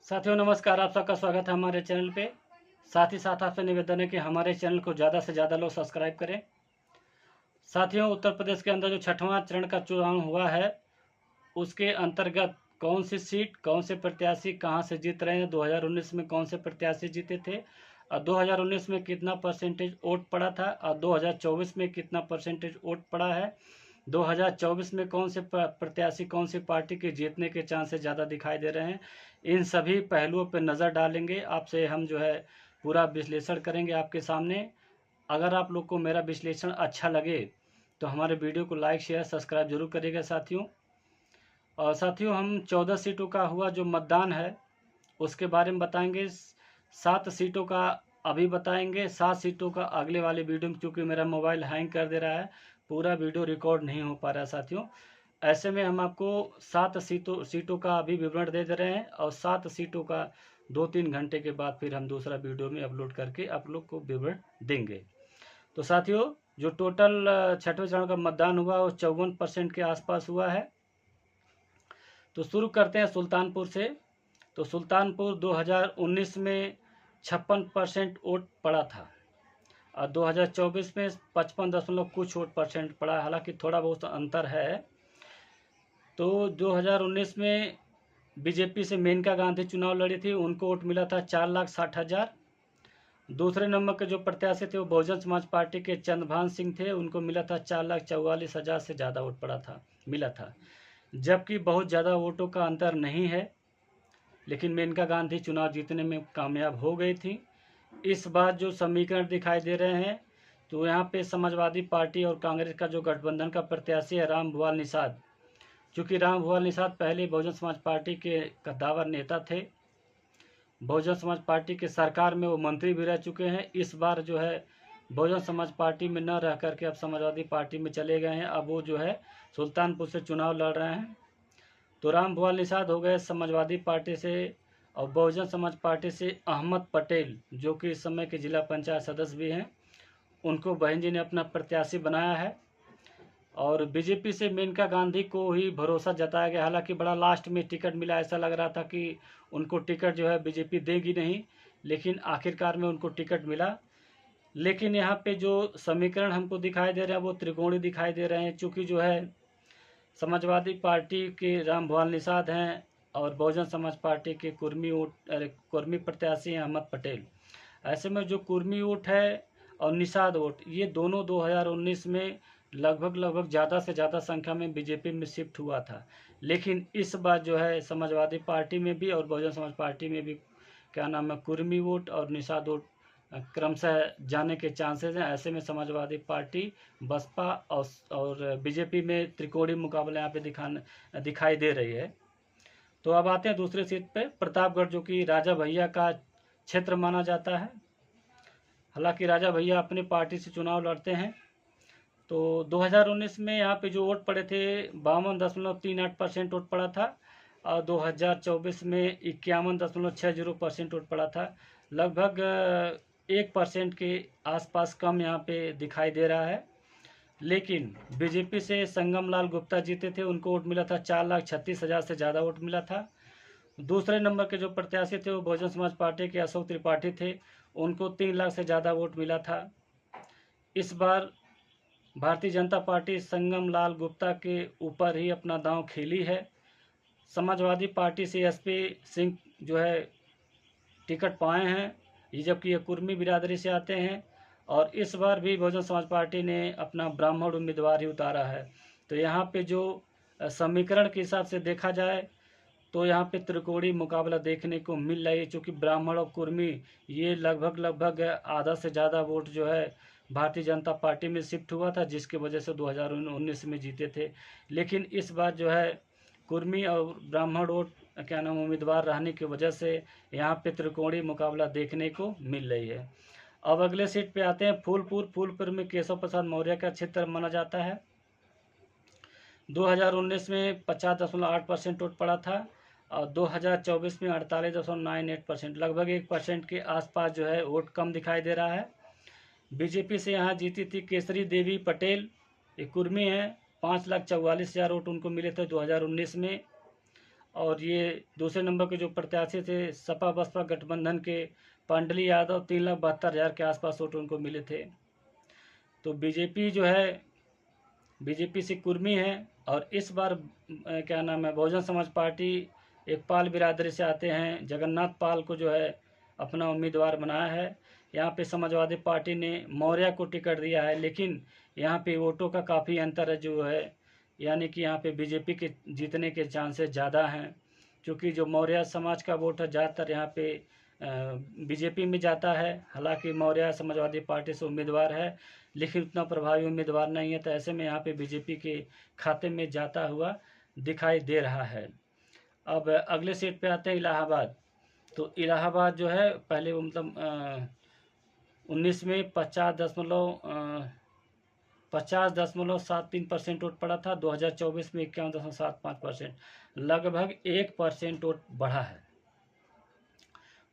साथियों नमस्कार, आप सबका स्वागत है हमारे चैनल पे। साथ ही साथ आपसे निवेदन है कि हमारे चैनल को ज़्यादा से ज़्यादा लोग सब्सक्राइब करें। साथियों, उत्तर प्रदेश के अंदर जो 6वां चरण का चुनाव हुआ है, उसके अंतर्गत कौन सी सीट, कौन से प्रत्याशी कहां से जीत रहे हैं, 2019 में कौन से प्रत्याशी जीते थे और 2019 में कितना परसेंटेज वोट पड़ा था और 2024 में कितना परसेंटेज वोट पड़ा है, 2024 में कौन से प्रत्याशी कौन सी पार्टी के जीतने के चांसेस ज़्यादा दिखाई दे रहे हैं, इन सभी पहलुओं पर नज़र डालेंगे। आपसे हम जो है पूरा विश्लेषण करेंगे आपके सामने। अगर आप लोग को मेरा विश्लेषण अच्छा लगे तो हमारे वीडियो को लाइक शेयर सब्सक्राइब जरूर करिएगा साथियों। और साथियों, हम 14 सीटों का हुआ जो मतदान है उसके बारे में बताएंगे। 7 सीटों का अभी बताएंगे, 7 सीटों का अगले वाले वीडियो में, क्योंकि मेरा मोबाइल हैंग कर दे रहा है, पूरा वीडियो रिकॉर्ड नहीं हो पा रहा है साथियों। ऐसे में हम आपको 7 सीटों का अभी विवरण दे रहे हैं और 7 सीटों का 2-3 घंटे के बाद फिर हम दूसरा वीडियो में अपलोड करके आप लोग को विवरण देंगे। तो साथियों, जो टोटल 6वें चरण का मतदान हुआ वो 54% के आसपास हुआ है। तो शुरू करते हैं सुल्तानपुर से। तो सुल्तानपुर 2019 में 56% वोट पड़ा था और 2024 में 55 दशमलव कुछ वोट परसेंट पड़ा, हालांकि थोड़ा बहुत अंतर है। तो 2019 में बीजेपी से मेनका गांधी चुनाव लड़ी थी, उनको वोट मिला था 4,60,000। दूसरे नंबर के जो प्रत्याशी थे वो बहुजन समाज पार्टी के चंद्रभान सिंह थे, उनको मिला था 4,44,000 से ज़्यादा वोट मिला था। जबकि बहुत ज़्यादा वोटों का अंतर नहीं है, लेकिन मेनका गांधी चुनाव जीतने में कामयाब हो गई थी। इस बार जो समीकरण दिखाई दे रहे हैं, तो यहाँ पे समाजवादी पार्टी और कांग्रेस का जो गठबंधन का प्रत्याशी है रामभुआल निषाद, चूँकि रामभुआल निषाद पहले बहुजन समाज पार्टी के कद्दावर नेता थे, बहुजन समाज पार्टी के सरकार में वो मंत्री भी रह चुके हैं। इस बार जो है बहुजन समाज पार्टी में न रह करके अब समाजवादी पार्टी में चले गए हैं। अब वो जो है सुल्तानपुर से चुनाव लड़ रहे हैं। तो रामभुआल निषाद हो गए समाजवादी पार्टी से, और बहुजन समाज पार्टी से अहमद पटेल, जो कि इस समय के जिला पंचायत सदस्य भी हैं, उनको बहन जी ने अपना प्रत्याशी बनाया है। और बीजेपी से मेनका गांधी को ही भरोसा जताया गया, हालांकि बड़ा लास्ट में टिकट मिला, ऐसा लग रहा था कि उनको टिकट जो है बीजेपी देगी नहीं, लेकिन आखिरकार में उनको टिकट मिला। लेकिन यहाँ पे जो समीकरण हमको दिखाई दे रहे हैं वो त्रिकोणीय दिखाई दे रहे हैं, चूँकि जो है समाजवादी पार्टी के रामभुआल निषाद हैं और बहुजन समाज पार्टी के कुर्मी प्रत्याशी हैं अहमद पटेल। ऐसे में जो कुर्मी वोट है और निषाद वोट, ये दोनों 2019 में लगभग ज़्यादा से ज़्यादा संख्या में बीजेपी में शिफ्ट हुआ था। लेकिन इस बार जो है समाजवादी पार्टी में भी और बहुजन समाज पार्टी में भी क्या नाम है कुर्मी वोट और निषाद वोट क्रमशः जाने के चांसेस हैं। ऐसे में समाजवादी पार्टी, बसपा और बीजेपी में त्रिकोणीय मुकाबला यहाँ पे दिखाई दे रही है। तो अब आते हैं दूसरी सीट पे, प्रतापगढ़, जो कि राजा भैया का क्षेत्र माना जाता है। हालांकि राजा भैया अपनी पार्टी से चुनाव लड़ते हैं। तो 2019 में यहाँ पे जो वोट पड़े थे 52.38% वोट पड़ा था और 2024 में 51.60% वोट पड़ा था। लगभग 1% के आसपास कम यहाँ पे दिखाई दे रहा है। लेकिन बीजेपी से संगम लाल गुप्ता जीते थे, उनको वोट मिला था 4,36,000 से ज़्यादा वोट मिला था। दूसरे नंबर के जो प्रत्याशी थे वो बहुजन समाज पार्टी के अशोक त्रिपाठी थे, उनको 3 लाख से ज़्यादा वोट मिला था। इस बार भारतीय जनता पार्टी संगम लाल गुप्ता के ऊपर ही अपना दांव खेली है। समाजवादी पार्टी से एसपी सिंह जो है टिकट पाए हैं, ये जबकि ये कुर्मी बिरादरी से आते हैं। और इस बार भी बहुजन समाज पार्टी ने अपना ब्राह्मण उम्मीदवार ही उतारा है। तो यहाँ पे जो समीकरण के हिसाब से देखा जाए तो यहाँ पे त्रिकोणीय मुकाबला देखने को मिल रहा है, चूँकि ब्राह्मण और कुर्मी ये लगभग आधा से ज़्यादा वोट जो है भारतीय जनता पार्टी में शिफ्ट हुआ था, जिसकी वजह से 2019 में जीते थे। लेकिन इस बार जो है कुर्मी और ब्राह्मण वोट क्या नाम उम्मीदवार रहने की वजह से यहाँ पे त्रिकोणीय मुकाबला देखने को मिल रही है। अब अगले सीट पे आते हैं फूलपुर में केशव प्रसाद मौर्य का क्षेत्र माना जाता है। 2019 में 50.8% वोट पड़ा था और 2024 में 48.98%, लगभग 1% के आसपास जो है वोट कम दिखाई दे रहा है। बीजेपी से यहाँ जीती थी केसरी देवी पटेल, ये कुर्मी हैं, 5,44,000 वोट उनको मिले थे 2019 में। और ये दूसरे नंबर के जो प्रत्याशी थे सपा बसपा गठबंधन के पांडली यादव 3,72,000 के आसपास वोट उनको मिले थे। तो बीजेपी जो है, बीजेपी से कुर्मी है और इस बार क्या नाम है, बहुजन समाज पार्टी एक पाल बिरादरी से आते हैं, जगन्नाथ पाल को जो है अपना उम्मीदवार बनाया है। यहाँ पे समाजवादी पार्टी ने मौर्य को टिकट दिया है, लेकिन यहाँ पे वोटों का काफ़ी अंतर है जो है, यानी कि यहाँ पे बीजेपी के जीतने के चांसेस ज़्यादा हैं, क्योंकि जो मौर्य समाज का वोट है ज़्यादातर यहाँ पे बीजेपी में जाता है। हालांकि मौर्य समाजवादी पार्टी से उम्मीदवार है, लेकिन उतना प्रभावी उम्मीदवार नहीं है, तो ऐसे में यहाँ पे बीजेपी के खाते में जाता हुआ दिखाई दे रहा है। अब अगले सीट पे आते हैं इलाहाबाद। तो इलाहाबाद जो है पहले वो मतलब 19 में 50.73% वोट पड़ा था। 2024 में 51.75%, लगभग 1% वोट बढ़ा है।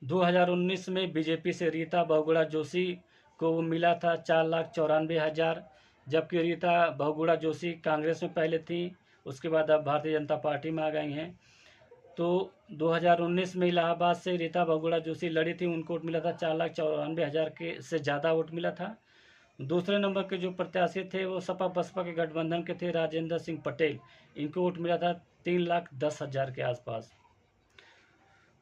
2019 में बीजेपी से रीता बहुगुणा जोशी को मिला था 4,94,000, जबकि रीता बहुगुणा जोशी कांग्रेस में पहले थी, उसके बाद अब भारतीय जनता पार्टी में आ गई हैं। तो 2019 में इलाहाबाद से रीता बहुगुणा जोशी लड़ी थी, उनको वोट मिला था 4,94,000 के से ज़्यादा वोट मिला था। दूसरे नंबर के जो प्रत्याशी थे वो सपा बसपा के गठबंधन के थे, राजेंद्र सिंह पटेल, इनको वोट मिला था 3,10,000 के आसपास।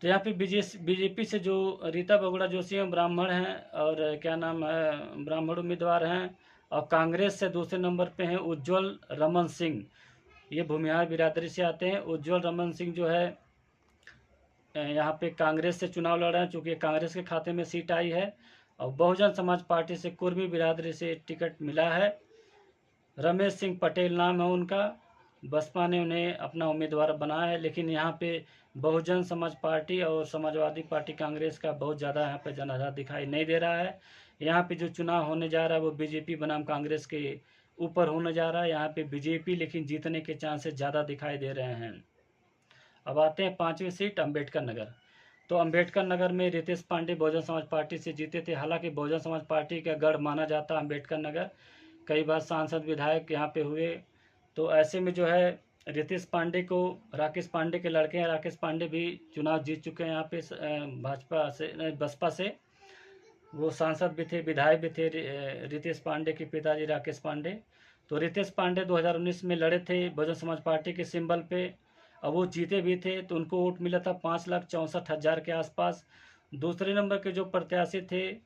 तो यहाँ पे बीजेपी से जो रीता बहुगुणा जोशी हैं ब्राह्मण हैं और क्या नाम है, ब्राह्मण उम्मीदवार हैं। और कांग्रेस से दूसरे नंबर पे हैं उज्ज्वल रमन सिंह, ये भूमिहार बिरादरी से आते हैं। उज्ज्वल रमन सिंह जो है यहाँ पे कांग्रेस से चुनाव लड़ रहे हैं, चूँकि कांग्रेस के खाते में सीट आई है। और बहुजन समाज पार्टी से कुर्मी बिरादरी से टिकट मिला है, रमेश सिंह पटेल नाम है उनका, बसपा ने उन्हें अपना उम्मीदवार बनाया है। लेकिन यहाँ पे बहुजन समाज पार्टी और समाजवादी पार्टी कांग्रेस का बहुत ज़्यादा यहाँ पे जनाधार दिखाई नहीं दे रहा है। यहाँ पे जो चुनाव होने जा रहा है वो बीजेपी बनाम कांग्रेस के ऊपर होने जा रहा है। यहाँ पे बीजेपी लेकिन जीतने के चांसेस ज़्यादा दिखाई दे रहे हैं। अब आते हैं 5वीं सीट अम्बेडकर नगर। तो अम्बेडकर नगर में रितेश पांडे बहुजन समाज पार्टी से जीते थे। हालांकि बहुजन समाज पार्टी का गढ़ माना जाता है अम्बेडकर नगर, कई बार सांसद विधायक यहाँ पे हुए। तो ऐसे में जो है रितेश पांडे को, राकेश पांडे के लड़के हैं, राकेश पांडे भी चुनाव जीत चुके हैं यहाँ पे भाजपा से, बसपा से। वो सांसद भी थे, विधायक भी थे, रितेश पांडे के पिताजी राकेश पांडे। तो रितेश पांडे 2019 में लड़े थे बहुजन समाज पार्टी के सिंबल पे, अब वो जीते भी थे, तो उनको वोट मिला था 5,64,000 के आसपास। दूसरे नंबर के जो प्रत्याशी थे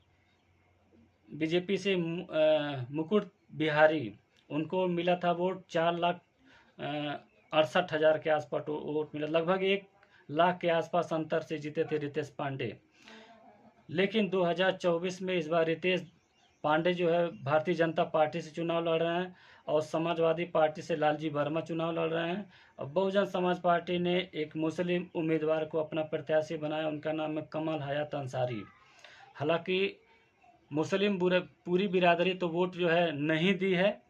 बीजेपी से मुकुट बिहारी, उनको मिला था वोट 4,68,000 के आसपास वोट मिला, लगभग 1,00,000 के आसपास अंतर से जीते थे रितेश पांडे। लेकिन 2024 में इस बार रितेश पांडे जो है भारतीय जनता पार्टी से चुनाव लड़ रहे हैं और समाजवादी पार्टी से लालजी वर्मा चुनाव लड़ रहे हैं। और बहुजन समाज पार्टी ने एक मुस्लिम उम्मीदवार को अपना प्रत्याशी बनाया, उनका नाम है कमल हयात अंसारी। हालांकि मुस्लिम पूरी बिरादरी तो वोट जो है नहीं दी है,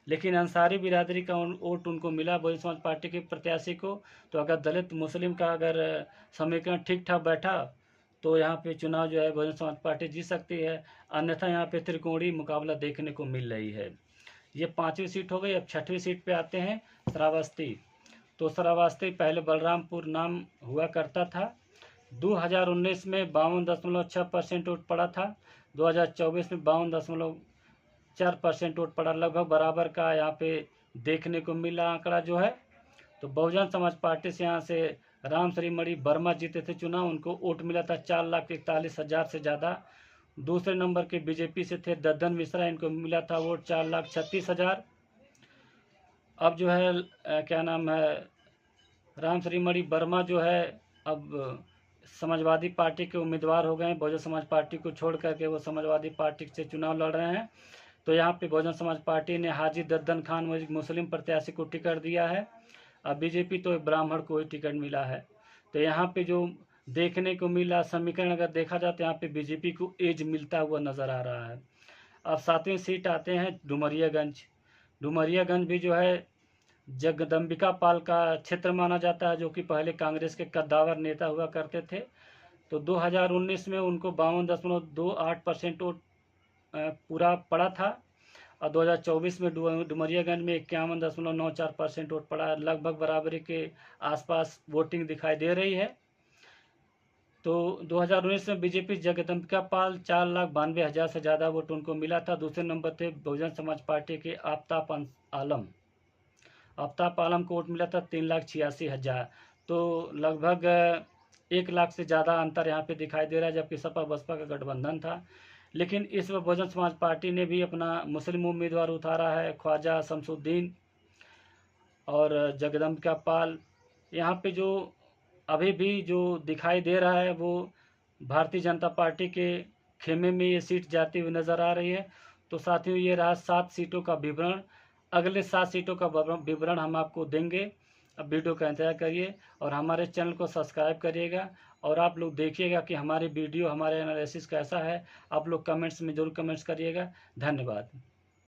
लेकिन अंसारी बिरादरी का वोट उनको मिला बहुजन समाज पार्टी के प्रत्याशी को। तो अगर दलित मुस्लिम का अगर समीकरण ठीक ठाक बैठा तो यहाँ पे चुनाव जो है बहुजन समाज पार्टी जीत सकती है, अन्यथा यहाँ पे त्रिकोणीय मुकाबला देखने को मिल रही है। ये 5वीं सीट हो गई। अब 6वीं सीट पे आते हैं श्रावस्ती। तो श्रावस्ती पहले बलरामपुर नाम हुआ करता था। 2019 में 52.6% वोट पड़ा था। 2024 में 52.4% वोट पड़ा, लगभग बराबर का यहाँ पे देखने को मिला आंकड़ा जो है। तो बहुजन समाज पार्टी से यहाँ से राम श्रीमणि वर्मा जीते थे चुनाव, उनको वोट मिला था 4,41,000 से ज़्यादा। दूसरे नंबर के बीजेपी से थे दद्दन मिश्रा, इनको मिला था वोट 4,36,000। अब जो है क्या नाम है, राम श्रीमणि वर्मा जो है अब समाजवादी पार्टी के उम्मीदवार हो गए हैं, बहुजन समाज पार्टी को छोड़ करके वो समाजवादी पार्टी से चुनाव लड़ रहे हैं। तो यहाँ पे बहुजन समाज पार्टी ने हाजी दद्दन खान मुस्लिम प्रत्याशी को टिकट दिया है, अब बीजेपी तो ब्राह्मण को ही टिकट मिला है। तो यहाँ पे जो देखने को मिला समीकरण अगर देखा जाए तो यहाँ पे बीजेपी को एज मिलता हुआ नज़र आ रहा है। अब 7वीं सीट आते हैं डुमरियागंज। डुमरियागंज भी जो है जगदम्बिका पाल का क्षेत्र माना जाता है, जो कि पहले कांग्रेस के कद्दावर नेता हुआ करते थे। तो 2019 में उनको 52.28% वोट पूरा पड़ा था। और 2024 में डुमरियागंज में 51.94% वोट पड़ा है। लगभग बराबरी के आसपास वोटिंग दिखाई दे रही है। तो 2019 में बीजेपी जगदम्बिका पाल 4,92,000 से ज़्यादा वोट उनको मिला था। दूसरे नंबर थे बहुजन समाज पार्टी के आफ्ताब आलम को वोट मिला था 3,86,000। तो लगभग 1 लाख से ज़्यादा अंतर यहाँ पे दिखाई दे रहा है, जबकि सपा बसपा का गठबंधन था। लेकिन इस बार बहुजन समाज पार्टी ने भी अपना मुस्लिम उम्मीदवार उतारा है, ख्वाजा शमसुद्दीन और जगदम्बिका पाल। यहाँ पे जो अभी भी जो दिखाई दे रहा है वो भारतीय जनता पार्टी के खेमे में ये सीट जाती हुई नज़र आ रही है। तो साथियों, ये रहा 7 सीटों का विवरण। अगले 7 सीटों का विवरण हम आपको देंगे। अब वीडियो का इंतजार करिए और हमारे चैनल को सब्सक्राइब करिएगा और आप लोग देखिएगा कि हमारी वीडियो, हमारे एनालिसिस कैसा है। आप लोग कमेंट्स में ज़रूर कमेंट्स करिएगा। धन्यवाद।